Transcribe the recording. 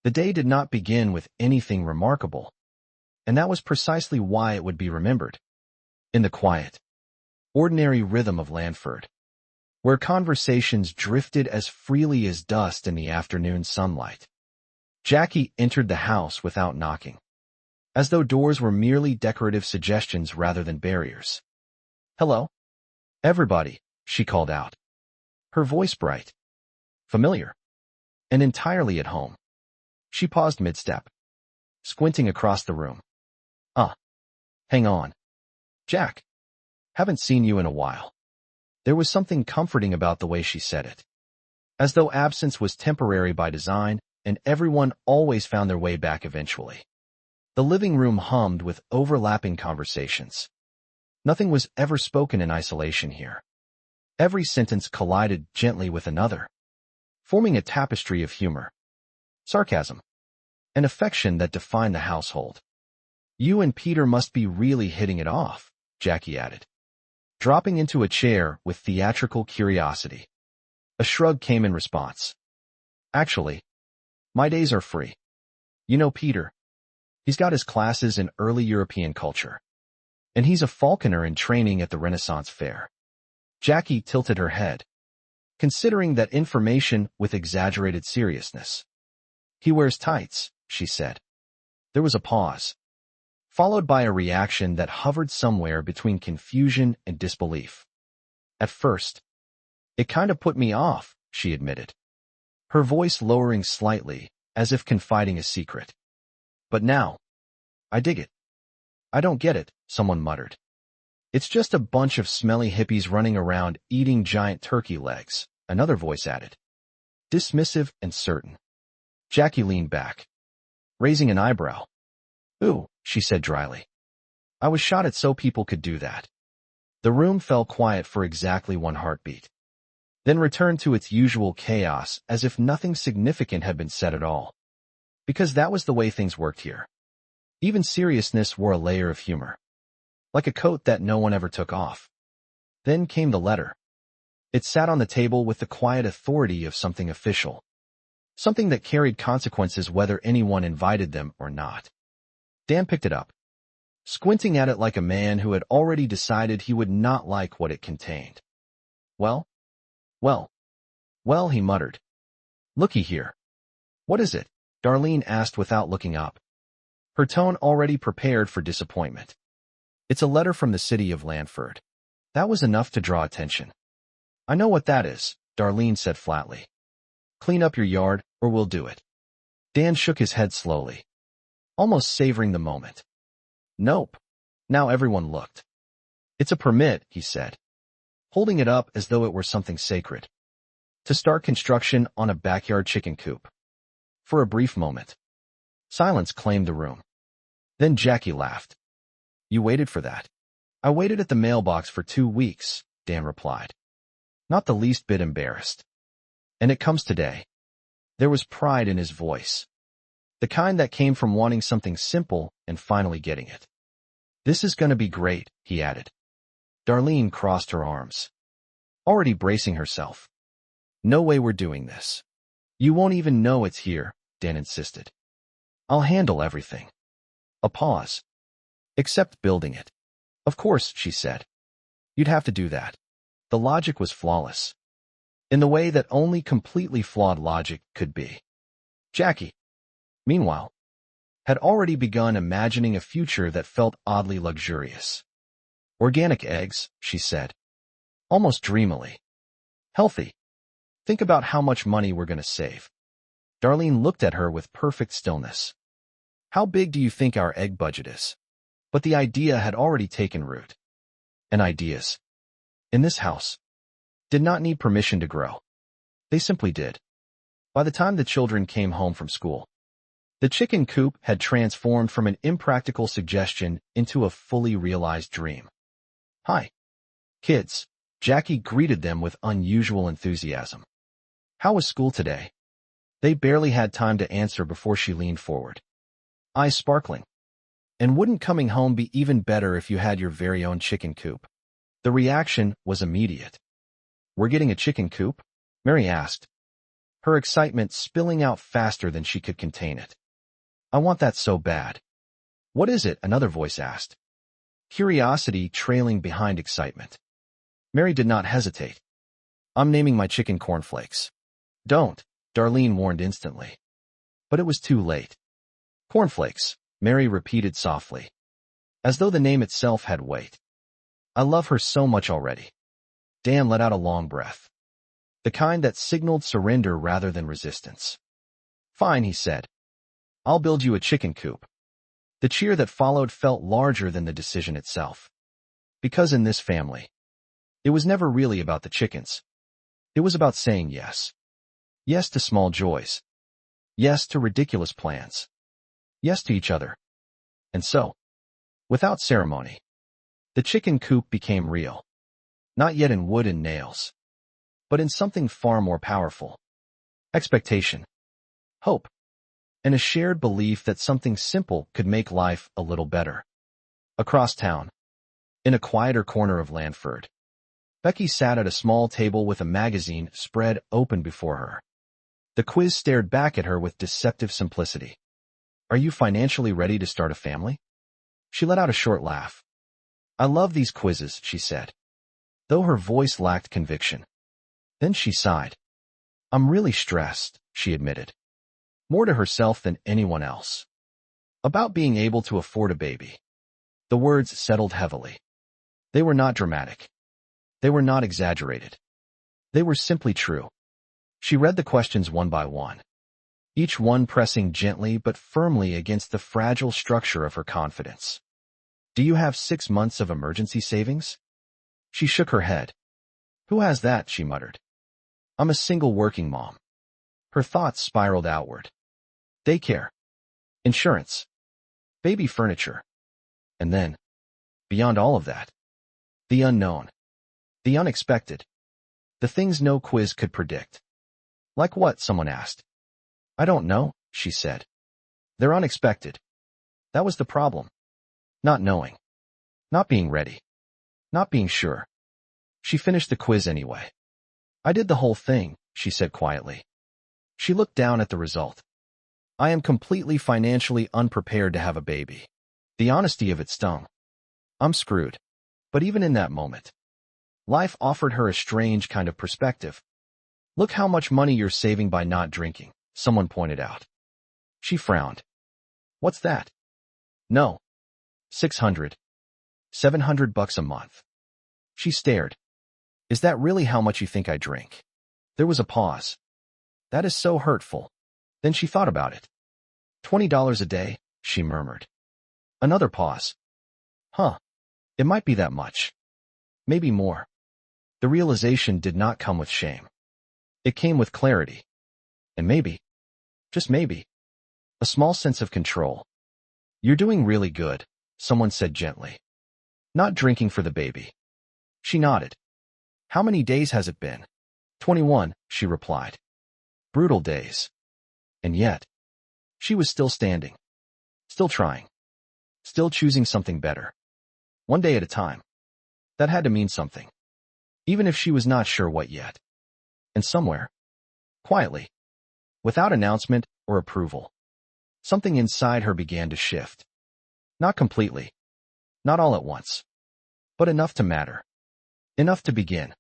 The day did not begin with anything remarkable, and that was precisely why it would be remembered. In the quiet, ordinary rhythm of Lanford, where conversations drifted as freely as dust in the afternoon sunlight, Jackie entered the house without knocking, as though doors were merely decorative suggestions rather than barriers. "Hello, everybody," she called out, her voice bright, familiar, and entirely at home. She paused mid-step, squinting across the room. Hang on. Jack, haven't seen you in a while." There was something comforting about the way she said it, as though absence was temporary by design and everyone always found their way back eventually. The living room hummed with overlapping conversations. Nothing was ever spoken in isolation here. Every sentence collided gently with another, forming a tapestry of humor, sarcasm, and affection that defined the household. "You and Peter must be really hitting it off," Jackie added, dropping into a chair with theatrical curiosity. A shrug came in response. "Actually, my days are free. You know Peter. He's got his classes in early European culture, and he's a falconer in training at the Renaissance Fair." Jackie tilted her head, considering that information with exaggerated seriousness. "He wears tights," she said. There was a pause, followed by a reaction that hovered somewhere between confusion and disbelief. "At first, it kind of put me off," she admitted, her voice lowering slightly, as if confiding a secret. "But now, I dig it." "I don't get it," someone muttered. "It's just a bunch of smelly hippies running around eating giant turkey legs," another voice added, dismissive and certain. Jackie leaned back, raising an eyebrow. "Ooh," she said dryly. "I was shot at so people could do that." The room fell quiet for exactly one heartbeat, then returned to its usual chaos as if nothing significant had been said at all. Because that was the way things worked here. Even seriousness wore a layer of humor, like a coat that no one ever took off. Then came the letter. It sat on the table with the quiet authority of something official, something that carried consequences whether anyone invited them or not. Dan picked it up, squinting at it like a man who had already decided he would not like what it contained. Well, he muttered. "Looky here." "What is it?" Darlene asked without looking up, her tone already prepared for disappointment. "It's a letter from the city of Lanford." That was enough to draw attention. "I know what that is," Darlene said flatly. "Clean up your yard, or we'll do it." Dan shook his head slowly, almost savoring the moment. "Nope." Now everyone looked. "It's a permit," he said, holding it up as though it were something sacred, "to start construction on a backyard chicken coop." For a brief moment, silence claimed the room. Then Jackie laughed. "You waited for that?" "I waited at the mailbox for 2 weeks," Dan replied, not the least bit embarrassed. "And it comes today." There was pride in his voice, the kind that came from wanting something simple and finally getting it. "This is gonna be great," he added. Darlene crossed her arms, already bracing herself. "No way we're doing this. You won't even know it's here," Dan insisted. "I'll handle everything." A pause. "Except building it." "Of course," she said. "You'd have to do that." The logic was flawless, in the way that only completely flawed logic could be. Jackie, meanwhile, had already begun imagining a future that felt oddly luxurious. "Organic eggs," she said, almost dreamily. "Healthy. Think about how much money we're going to save." Darlene looked at her with perfect stillness. "How big do you think our egg budget is?" But the idea had already taken root. And ideas, in this house, did not need permission to grow. They simply did. By the time the children came home from school, the chicken coop had transformed from an impractical suggestion into a fully realized dream. "Hi, kids," Jackie greeted them with unusual enthusiasm. "How was school today?" They barely had time to answer before she leaned forward, eyes sparkling. "And wouldn't coming home be even better if you had your very own chicken coop?" The reaction was immediate. "We're getting a chicken coop?" Mary asked, her excitement spilling out faster than she could contain it. I want that so bad. What is it? Another voice asked. Curiosity trailing behind excitement. Mary did not hesitate. I'm naming my chicken cornflakes. Don't, Darlene warned instantly. But it was too late. Cornflakes, Mary repeated softly, as though the name itself had weight. I love her so much already. Dan let out a long breath. The kind that signaled surrender rather than resistance. Fine, he said. I'll build you a chicken coop. The cheer that followed felt larger than the decision itself. Because in this family, it was never really about the chickens. It was about saying yes. Yes to small joys. Yes to ridiculous plans. Yes to each other. And so, without ceremony, the chicken coop became real. Not yet in wood and nails, but in something far more powerful. Expectation, hope, and a shared belief that something simple could make life a little better. Across town, in a quieter corner of Landford, Becky sat at a small table with a magazine spread open before her. The quiz stared back at her with deceptive simplicity. Are you financially ready to start a family? She let out a short laugh. I love these quizzes, she said, though her voice lacked conviction. Then she sighed. I'm really stressed, she admitted. More to herself than anyone else. About being able to afford a baby. The words settled heavily. They were not dramatic. They were not exaggerated. They were simply true. She read the questions one by one, each one pressing gently but firmly against the fragile structure of her confidence. Do you have 6 months of emergency savings? She shook her head. Who has that? She muttered. I'm a single working mom. Her thoughts spiraled outward. Daycare. Insurance. Baby furniture. And then, beyond all of that, the unknown. The unexpected. The things no quiz could predict. Like what? Someone asked. I don't know, she said. They're unexpected. That was the problem. Not knowing. Not being ready. Not being sure. She finished the quiz anyway. I did the whole thing, she said quietly. She looked down at the result. I am completely financially unprepared to have a baby. The honesty of it stung. I'm screwed. But even in that moment, life offered her a strange kind of perspective. Look how much money you're saving by not drinking, someone pointed out. She frowned. What's that? No. 600. 700 bucks a month. She stared. Is that really how much you think I drink? There was a pause. That is so hurtful. Then she thought about it. $20 a day, she murmured. Another pause. Huh. It might be that much. Maybe more. The realization did not come with shame. It came with clarity. And maybe, just maybe, a small sense of control. You're doing really good, someone said gently. Not drinking for the baby. She nodded. How many days has it been? 21, she replied. Brutal days. And yet, she was still standing. Still trying. Still choosing something better. One day at a time. That had to mean something. Even if she was not sure what yet. And somewhere, quietly, without announcement or approval, something inside her began to shift. Not completely. Not all at once. But enough to matter. Enough to begin.